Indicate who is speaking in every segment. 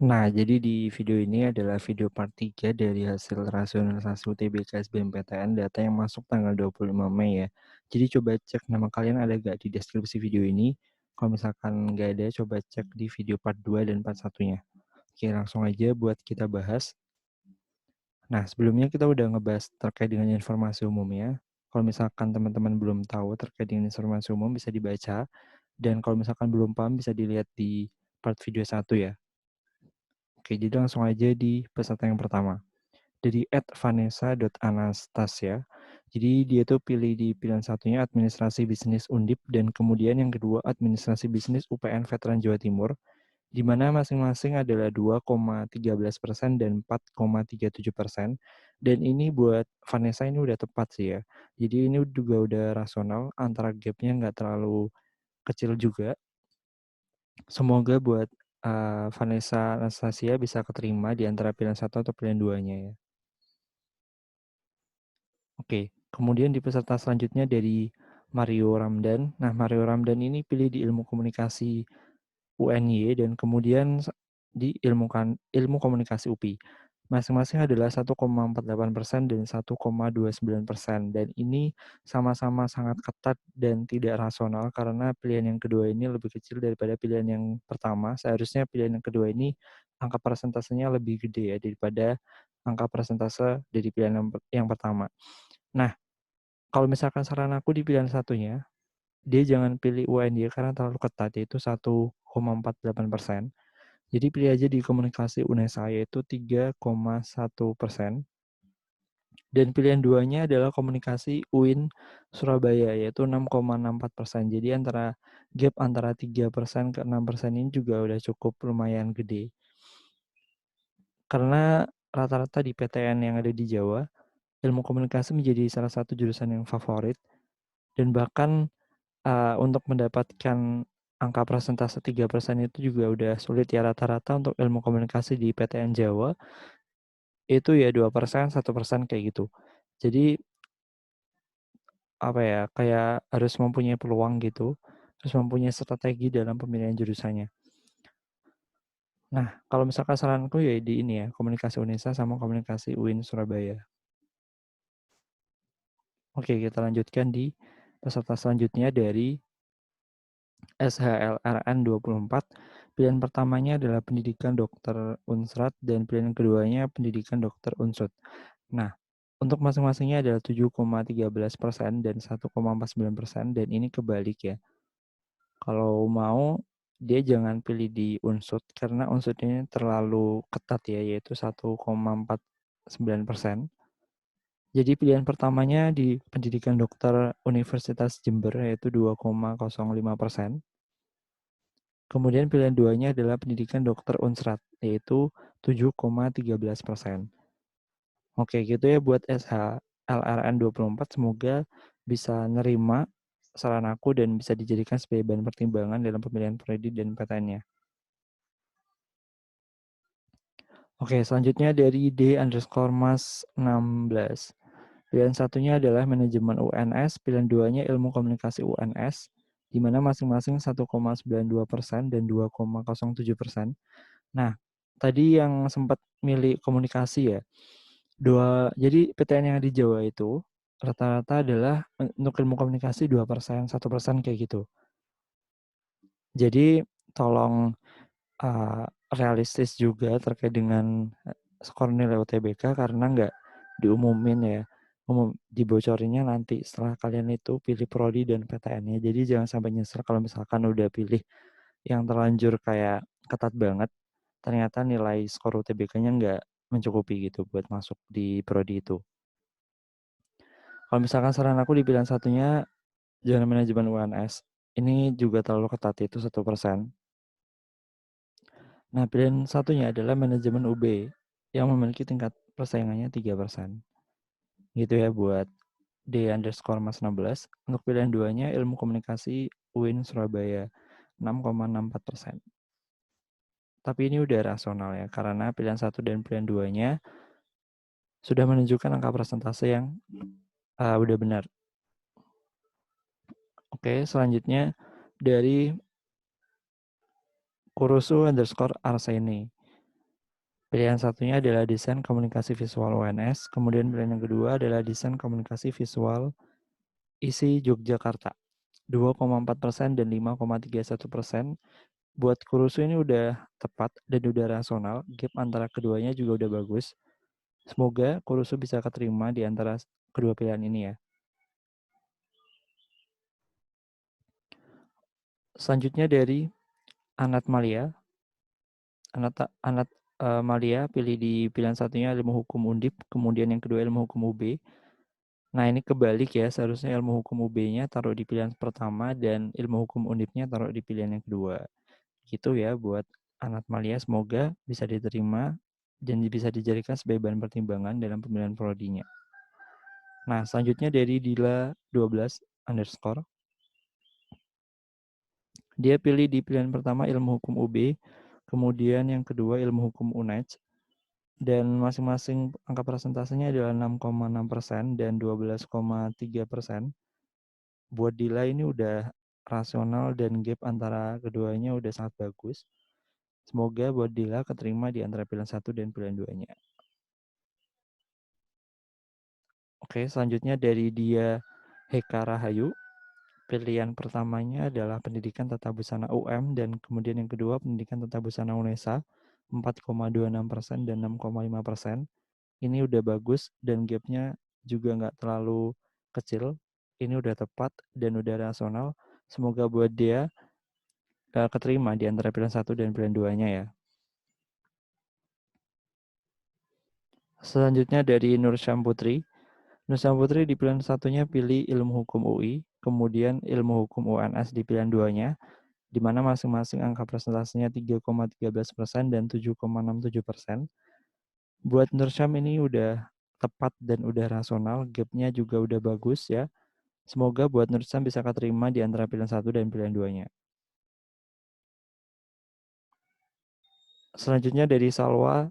Speaker 1: Nah, jadi di video ini adalah video part 3 dari hasil rasionalisasi UTBK SBMPTN data yang masuk tanggal 25 Mei ya. Jadi coba cek nama kalian ada gak di deskripsi video ini. Kalau misalkan nggak ada, coba cek di video part 2 dan part 1-nya. Oke, langsung aja buat kita bahas. Nah, sebelumnya kita udah ngebahas terkait dengan informasi umumnya. Kalau misalkan teman-teman belum tahu terkait dengan informasi umum bisa dibaca. Dan kalau misalkan belum paham bisa dilihat di part video 1 ya. Oke, jadi langsung aja di peserta yang pertama. Dari @vanessa.anastasia. Jadi dia tuh pilih di pilihan satunya administrasi bisnis Undip dan kemudian yang kedua administrasi bisnis UPN Veteran Jawa Timur, di mana masing-masing adalah 2,13% dan 4,37%. Dan ini buat Vanessa ini udah tepat sih ya. Jadi ini juga udah rasional, antara gapnya nggak terlalu kecil juga. Semoga buat Vanessa Anastasia bisa keterima di antara pilihan satu atau pilihan duanya ya. Oke, kemudian di peserta selanjutnya dari Mario Ramdan. Nah, Mario Ramdan ini pilih di ilmu komunikasi UNY dan kemudian di ilmu komunikasi UPI. Masing-masing adalah 1,48% dan 1,29%. Dan ini sama-sama sangat ketat dan tidak rasional karena pilihan yang kedua ini lebih kecil daripada pilihan yang pertama. Seharusnya pilihan yang kedua ini angka persentasenya lebih gede ya daripada angka persentase dari pilihan yang pertama. Nah, kalau misalkan saran aku di pilihan satunya, dia jangan pilih UNY karena terlalu ketat, yaitu 1,48%. Jadi pilih aja di komunikasi UNESA, yaitu 3,1%. Dan pilihan duanya adalah komunikasi UIN Surabaya, yaitu 6,64%. Jadi gap antara 3% ke 6% ini juga udah cukup lumayan gede. Karena rata-rata di PTN yang ada di Jawa, ilmu komunikasi menjadi salah satu jurusan yang favorit. Dan bahkan untuk mendapatkan angka persentase 3% itu juga udah sulit ya, rata-rata untuk ilmu komunikasi di PTN Jawa itu ya 2%, 1% kayak gitu. Jadi apa ya, kayak harus mempunyai peluang gitu, harus mempunyai strategi dalam pemilihan jurusannya. Nah, kalau misalkan saranku ya di ini ya, komunikasi UNESA sama komunikasi UIN Surabaya. Oke, kita lanjutkan di peserta selanjutnya dari SHLRN 24. Pilihan pertamanya adalah pendidikan dokter Unsrat dan pilihan keduanya pendidikan dokter Unsut. Nah, untuk masing-masingnya adalah 7,13% dan 1,49% dan ini kebalik ya. Kalau mau dia jangan pilih di Unsut karena Unsut ini terlalu ketat ya, yaitu 1,49%. Jadi pilihan pertamanya di pendidikan dokter Universitas Jember yaitu 2,05%. Kemudian pilihan duanya adalah pendidikan dokter Unsrat, yaitu 7,13%. Oke, gitu ya buat SHLRN 24. Semoga bisa nerima saran aku dan bisa dijadikan sebagai bahan pertimbangan dalam pemilihan prodi dan PTN-nya. Oke, selanjutnya dari D_mas16. Pilihan satunya adalah manajemen UNS, pilihan duanya ilmu komunikasi UNS, di mana masing-masing 1,92% dan 2,07%. Nah, tadi yang sempat milih komunikasi ya. Jadi PTN yang di Jawa itu rata-rata adalah untuk ilmu komunikasi 2%, 1% kayak gitu. Jadi tolong realistis juga terkait dengan skor nilai UTBK karena nggak diumumin ya. Dibocorinnya nanti setelah kalian itu pilih prodi dan PTN-nya. Jadi jangan sampai nyesel kalau misalkan udah pilih yang terlanjur kayak ketat banget, ternyata nilai skor UTBK-nya nggak mencukupi gitu buat masuk di prodi itu. Kalau misalkan saran aku di pilihan satunya, jangan manajemen UNS. Ini juga terlalu ketat, itu 1%. Nah, pilihan satunya adalah manajemen UB yang memiliki tingkat persaingannya 3%. Gitu ya buat D_mas16. Untuk pilihan duanya ilmu komunikasi UIN Surabaya 6,64%. Tapi ini udah rasional ya, karena pilihan satu dan pilihan duanya sudah menunjukkan angka persentase yang udah benar. Oke, selanjutnya dari Kurusu_Arseni. Pilihan satunya adalah desain komunikasi visual UNS, kemudian pilihan yang kedua adalah desain komunikasi visual ISI Yogyakarta. 2,4% dan 5,31%. Buat Kurusu ini udah tepat dan udah rasional, gap antara keduanya juga udah bagus. Semoga Kurusu bisa keterima di antara kedua pilihan ini ya. Selanjutnya dari Anat Malia. Anat Malia pilih di pilihan satunya ilmu hukum Undip, kemudian yang kedua ilmu hukum UB. Nah ini kebalik ya, seharusnya ilmu hukum UB-nya taruh di pilihan pertama dan ilmu hukum Undipnya taruh di pilihan yang kedua. Gitu ya buat Anat Malia, semoga bisa diterima dan bisa dijadikan sebagai bahan pertimbangan dalam pemilihan prodinya. Nah selanjutnya dari Dila 12 underscore. Dia pilih di pilihan pertama ilmu hukum UB, kemudian yang kedua ilmu hukum UNED, dan masing-masing angka persentasenya adalah 6,6% dan 12,3%. Buat Dila ini udah rasional dan gap antara keduanya udah sangat bagus. Semoga buat Dila keterima di antara pilihan satu dan pilihan duanya. Oke, selanjutnya dari dia Heka Rahayu. Pilihan pertamanya adalah pendidikan tata busana UM dan kemudian yang kedua pendidikan tata busana UNESA 4,26% dan 6,5%. Ini udah bagus dan gapnya juga nggak terlalu kecil. Ini udah tepat dan udah rasional. Semoga buat dia keterima di antara pilihan satu dan pilihan duanya ya. Selanjutnya dari Nur Syam Putri. Nur Syam Putri di pilihan satunya pilih ilmu hukum UI, kemudian ilmu hukum UNS di pilihan duanya, di mana masing-masing angka presentasinya 3,13% dan 7,67%. Buat Nur Syam ini udah tepat dan udah rasional, gapnya juga udah bagus ya. Semoga buat Nur Syam bisa keterima di antara pilihan satu dan pilihan duanya. Selanjutnya dari Salwa.zzhr.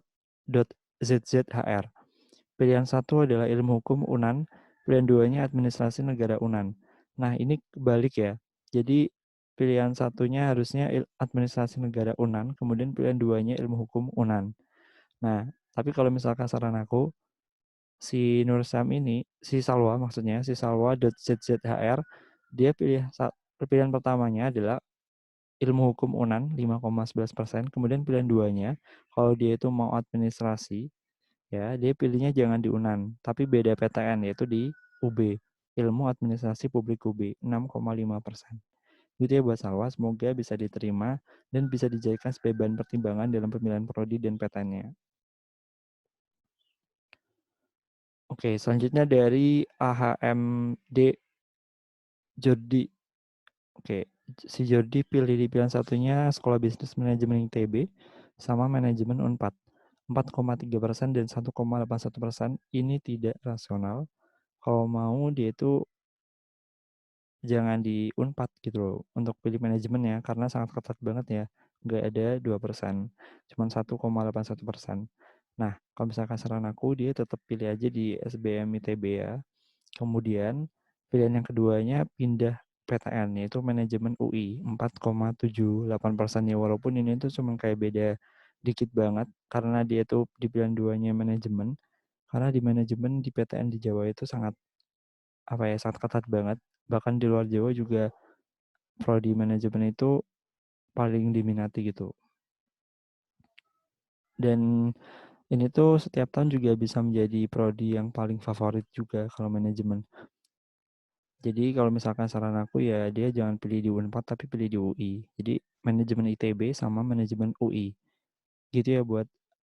Speaker 1: Pilihan satu adalah ilmu hukum UNAN, pilihan duanya administrasi negara UNAN. Nah ini kebalik ya. Jadi pilihan satunya harusnya administrasi negara UNAN, kemudian pilihan duanya ilmu hukum UNAN. Nah, tapi kalau misalkan saran aku, si Nur Sam ini, si Salwa maksudnya, si Salwa.zzhr, dia pilihan pertamanya adalah ilmu hukum UNAN 5,11%, kemudian pilihan duanya, kalau dia itu mau administrasi, ya dia pilihnya jangan di UNAN, tapi beda PTN yaitu di UB, ilmu administrasi publik UB 6,5%. Gitu ya buat Salwa, semoga bisa diterima dan bisa dijadikan sebagai bahan pertimbangan dalam pemilihan prodi dan PTN-nya. Oke, selanjutnya dari AHMD Jordi. Oke, si Jordi pilih di pilihan satunya Sekolah Bisnis Manajemen ITB sama Manajemen Unpad. 4,3% dan 1,81%. Ini tidak rasional. Kalau mau dia itu jangan di Unpad gitu loh untuk pilih manajemen ya, karena sangat ketat banget ya. Nggak ada 2%, cuma 1,81%. Nah, kalau misalkan saran aku, dia tetap pilih aja di SBM ITB ya. Kemudian pilihan yang keduanya pindah PTN, yaitu manajemen UI 4,78% ya, walaupun ini tuh cuma kayak beda dikit banget karena dia tuh di pilihan duanya manajemen, karena di manajemen di PTN di Jawa itu sangat apa ya, sangat ketat banget, bahkan di luar Jawa juga prodi manajemen itu paling diminati gitu. Dan ini tuh setiap tahun juga bisa menjadi prodi yang paling favorit juga kalau manajemen. Jadi kalau misalkan saran aku ya dia jangan pilih di Unpad tapi pilih di UI. Jadi manajemen ITB sama manajemen UI. Gitu ya buat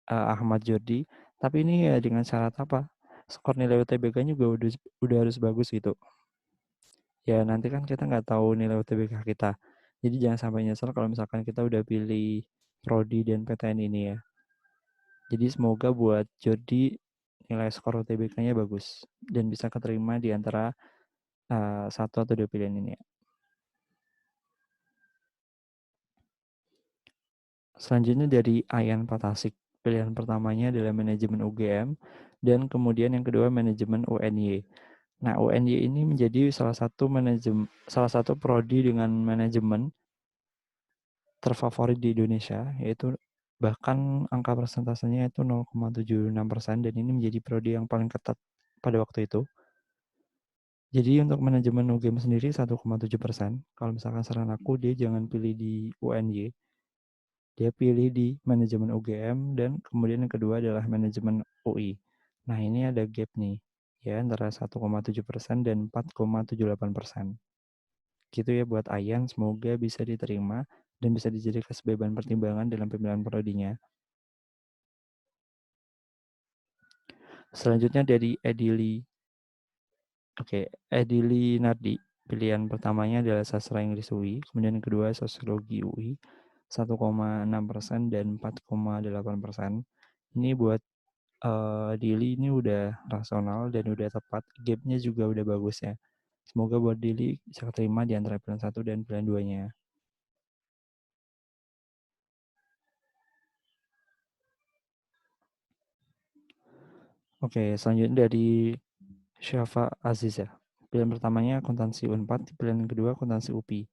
Speaker 1: Ahmad Jordi. Tapi ini ya dengan syarat apa? Skor nilai UTBK-nya juga udah harus bagus gitu. Ya nanti kan kita nggak tahu nilai UTBK kita. Jadi jangan sampai nyesel kalau misalkan kita udah pilih prodi dan PTN ini ya. Jadi semoga buat Jordi nilai skor UTBK-nya bagus dan bisa keterima di antara satu atau dua pilihan ini ya. Selanjutnya dari Ayan Patasik. Pilihan pertamanya adalah manajemen UGM dan kemudian yang kedua manajemen UNY. Nah, UNY ini menjadi salah satu prodi dengan manajemen terfavorit di Indonesia, yaitu Bahkan angka persentasenya itu 0,76% dan ini menjadi prodi yang paling ketat pada waktu itu. Jadi untuk manajemen UGM sendiri 1,7%. Kalau misalkan saran aku dia jangan pilih di UNY, dia pilih di manajemen UGM dan kemudian yang kedua adalah manajemen UI. Nah ini ada gap nih ya antara 1,7% dan 4,78%. Gitu ya buat Ayan, semoga bisa diterima dan bisa dijadikan sebagai bahan pertimbangan dalam pemilihan prodinya. Selanjutnya dari Edili. Oke, Edili Nardi. Pilihan pertamanya adalah sastra Inggris UI, kemudian yang kedua sosiologi UI 1,6% dan 4,8%. Ini buat Dili ini udah rasional dan udah tepat, gapnya juga udah bagus ya. Semoga buat Dili bisa keterima di antara pilihan 1 dan pilihan 2-nya. Oke, selanjutnya dari Syafa Aziza. Pilihan pertamanya akuntansi Unpad, pilihan kedua akuntansi UPI.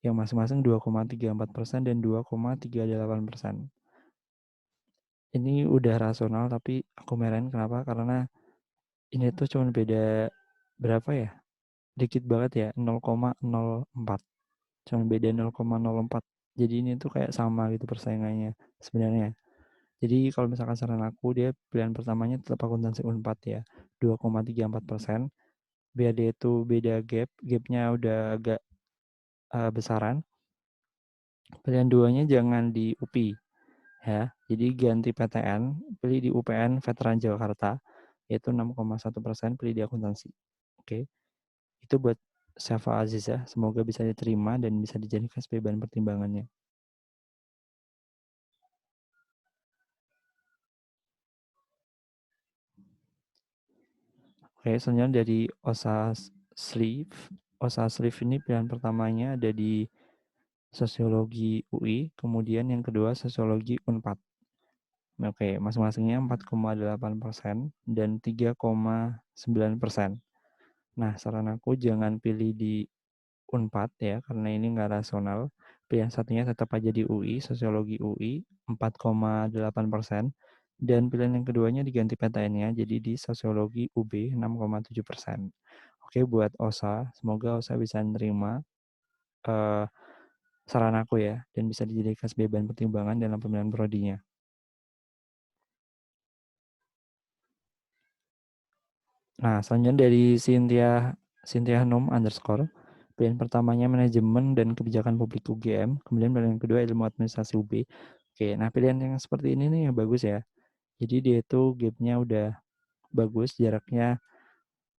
Speaker 1: Yang masing-masing 2,34% dan 2,38%. Ini udah rasional tapi aku merain kenapa? Karena ini tuh cuma beda berapa ya? Dikit banget ya, 0,04. Cuma beda 0,04. Jadi ini tuh kayak sama gitu persaingannya sebenarnya. Jadi kalau misalkan saran aku dia pilihan pertamanya tetap akuntansi Unpad ya, 2,34%. Biar dia itu beda gapnya udah agak besaran. Pilihan duanya jangan di UPI ya. Jadi ganti PTN, pilih di UPN Veteran Jakarta yaitu 6,1%, pilih di akuntansi. Oke. Itu buat Syafa Azizah, semoga bisa diterima dan bisa dijadikan sebagai bahan pertimbangannya. Oke, selanjutnya dari Osa Sleeve. Osa Sleeve ini pilihan pertamanya ada di Sosiologi UI, kemudian yang kedua Sosiologi Unpad. Oke, masing-masingnya 4,8% dan 3,9%. Nah, saran aku jangan pilih di Unpad ya, karena ini nggak rasional. Pilihan satunya tetap aja di UI, Sosiologi UI 4,8%. Dan pilihan yang keduanya diganti PTN-nya, jadi di Sosiologi UB 6,7%. Oke, buat OSA, semoga OSA bisa menerima saran aku ya, dan bisa dijadikan sebagai bahan pertimbangan dalam pemilihan prodinya. Nah, selanjutnya dari Cynthia Hanum underscore. Pilihan pertamanya manajemen dan kebijakan publik UGM, kemudian pilihan kedua ilmu administrasi UB. Oke, nah pilihan yang seperti ini nih yang bagus ya. Jadi dia itu gapnya udah bagus, jaraknya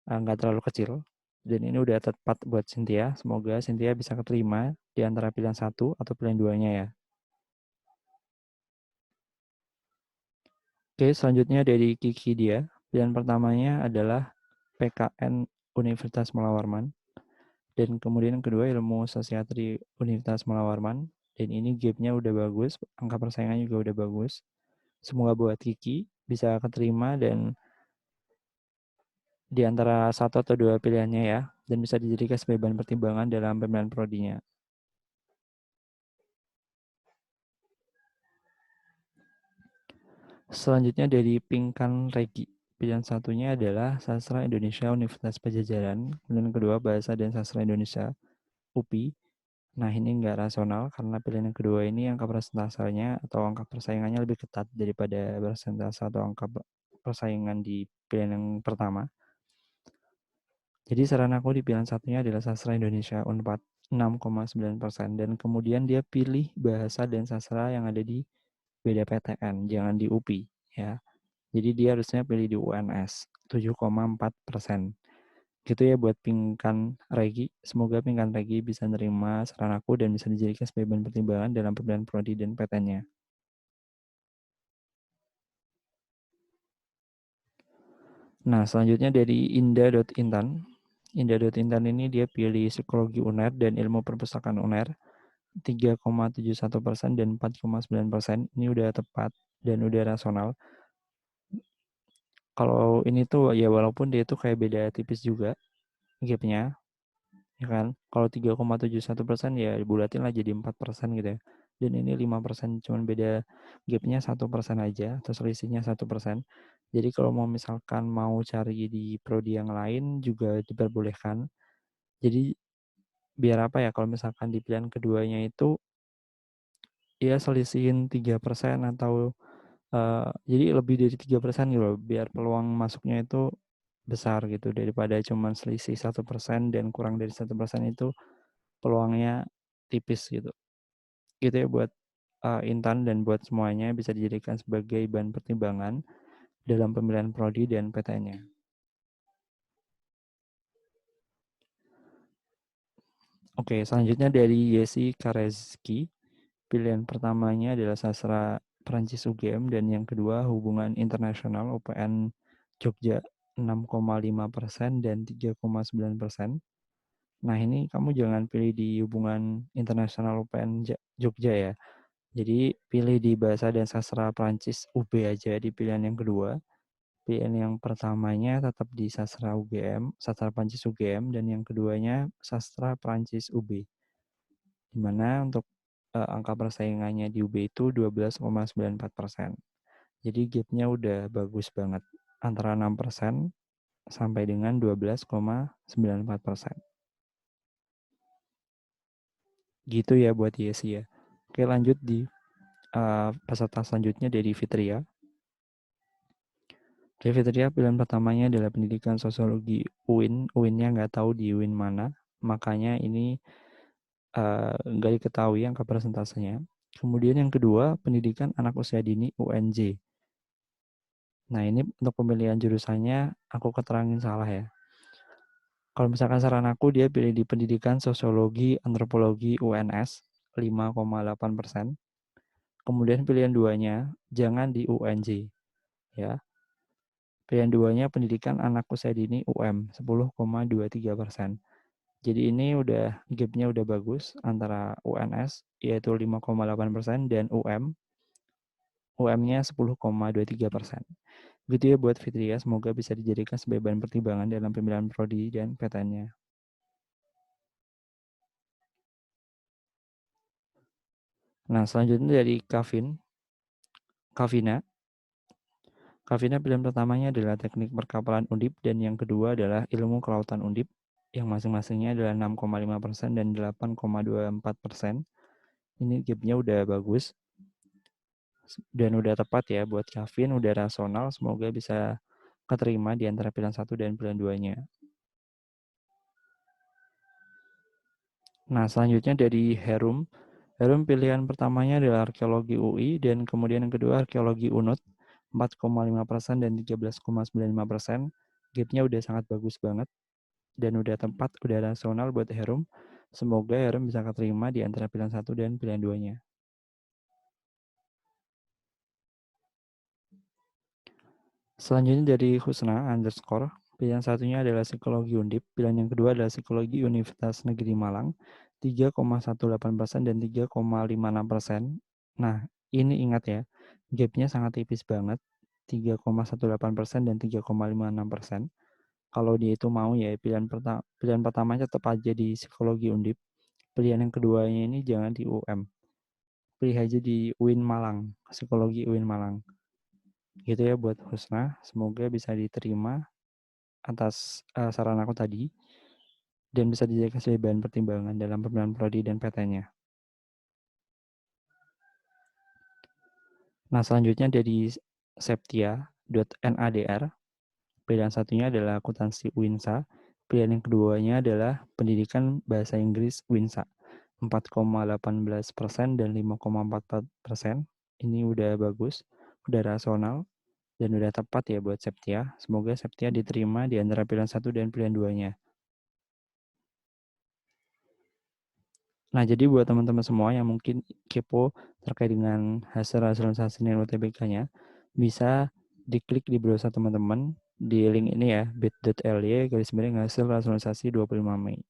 Speaker 1: nggak terlalu kecil. Dan ini udah tepat buat Cynthia. Semoga Cynthia bisa keterima di antara pilihan satu atau pilihan duanya ya. Oke, selanjutnya dari Kiki dia. Pilihan pertamanya adalah PKN Universitas Mula Warman. Dan kemudian yang kedua ilmu sosiatri Universitas Mula Warman. Dan ini gapnya udah bagus, angka persaingannya juga udah bagus. Semoga buat Kiki bisa keterima dan di antara satu atau dua pilihannya ya, dan bisa dijadikan sebagai bahan pertimbangan dalam pemilihan prodinya. Selanjutnya dari Pinkan Regi. Pilihan satunya adalah Sastra Indonesia Universitas Pajajaran, kemudian kedua Bahasa dan Sastra Indonesia UPI. Nah ini nggak rasional karena pilihan yang kedua ini angka persentasenya atau angka persaingannya lebih ketat daripada persentase atau angka persaingan di pilihan yang pertama. Jadi saran aku di pilihan satunya adalah Sastra Indonesia Unpad 6,9% dan kemudian dia pilih bahasa dan sastra yang ada di BDPTN, jangan di UPI ya. Jadi dia harusnya pilih di UNS 7,4%. Gitu ya buat Pinkan Regi. Semoga Pinkan Regi bisa nerima saran aku dan bisa dijadikan sebagai bahan pertimbangan dalam pemilihan prodi dan PTN-nya. Nah, selanjutnya dari Indah.intan. Indah.intan ini dia pilih psikologi UNER dan ilmu perpustakaan UNER 3,71% dan 4,9%. Ini udah tepat dan udah rasional. Kalau ini tuh ya walaupun dia tuh kayak beda tipis juga gapnya, ya kan? Kalau 3,71% ya dibulatin lah jadi 4% gitu ya. dan ini 5%, cuman beda gap-nya 1% aja atau selisihnya 1%. Jadi kalau mau misalkan mau cari di prodi yang lain juga diperbolehkan. Jadi biar apa ya, kalau misalkan di pilihan keduanya itu ya selisihin 3% atau jadi lebih dari 3% gitu loh, biar peluang masuknya itu besar gitu, daripada cuman selisih 1% dan kurang dari 1% itu peluangnya tipis gitu. Gitu ya buat Intan dan buat semuanya, bisa dijadikan sebagai bahan pertimbangan dalam pemilihan prodi dan PTN-nya. Oke, selanjutnya dari Yesi Karezki. Pilihan pertamanya adalah sastra Perancis UGM dan yang kedua hubungan internasional UPN Jogja 6,5% dan 3,9%. Nah, ini kamu jangan pilih di hubungan internasional UPN Jogja ya. Jadi pilih di bahasa dan sastra Perancis UB aja di pilihan yang kedua. Pilihan yang pertamanya tetap di sastra UGM, sastra Perancis UGM, dan yang keduanya sastra Perancis UB. Di mana untuk angka persaingannya di UB itu 12,94%. Jadi gapnya udah bagus banget, antara 6% sampai dengan 12,94%. Gitu ya buat Yesi ya. Oke, lanjut di peserta selanjutnya dari Fitria. Dari Fitria, pilihan pertamanya adalah pendidikan sosiologi UIN. UIN-nya nggak tahu di UIN mana, makanya ini nggak diketahui angka persentasenya. Kemudian yang kedua, pendidikan anak usia dini UNJ. Nah, ini untuk pemilihan jurusannya aku keterangin salah ya. Kalau misalkan saran aku, dia pilih di pendidikan sosiologi antropologi UNS 5,8%. Kemudian pilihan duanya jangan di UNJ ya. Pilihan duanya pendidikan anak usia dini UM 10,23%. Jadi ini udah gapnya udah bagus antara UNS yaitu 5,8% dan UM-nya 10,23%. Gitu ya buat Fitria, semoga bisa dijadikan sebagai bahan pertimbangan dalam pemilihan prodi dan PTN-nya. Nah, selanjutnya dari Kavina. Kavina pilihan pertamanya adalah teknik perkapalan Undip dan yang kedua adalah ilmu kelautan Undip yang masing-masingnya adalah 6,5% dan 8,24%. Ini gapnya udah bagus dan udah tepat ya buat Kavin, udah rasional, semoga bisa keterima di antara pilihan satu dan pilihan duanya. Nah, selanjutnya dari Herum. Herum pilihan pertamanya adalah arkeologi UI dan kemudian yang kedua arkeologi UNUT 4,5% dan 13,95%. Gapnya udah sangat bagus banget dan udah tepat, udah rasional buat Herum. Semoga Herum bisa keterima di antara pilihan satu dan pilihan duanya. Selanjutnya dari Husna underscore. Pilihan satunya adalah psikologi Undip. Pilihan yang kedua adalah psikologi Universitas Negeri Malang. 3,18% dan 3,56%. Nah, ini ingat ya, gapnya sangat tipis banget. 3,18% dan 3,56%. Kalau dia itu mau ya, pilihan pertamanya tetap aja di psikologi Undip. Pilihan yang keduanya ini jangan di UM. Pilih aja di UIN Malang, psikologi UIN Malang. Gitu ya buat Husna, semoga bisa diterima atas saran aku tadi dan bisa dijadikan sebagai bahan pertimbangan dalam pemilihan prodi dan PTN-nya. Nah, selanjutnya dari septia.nadr. Pilihan satunya adalah akuntansi UINSA. Pilihan yang keduanya adalah pendidikan bahasa Inggris UINSA. 4,18% dan 5,44%. Ini udah bagus, udah rasional, dan udah tepat ya buat Septia. Semoga Septia diterima di antara pilihan satu dan pilihan duanya. Nah, jadi buat teman-teman semua yang mungkin kepo terkait dengan hasil rasionalisasi nilai UTBK-nya, bisa diklik di browser teman-teman di link ini ya, bit.ly garis miring hasil rasionalisasi 25 Mei.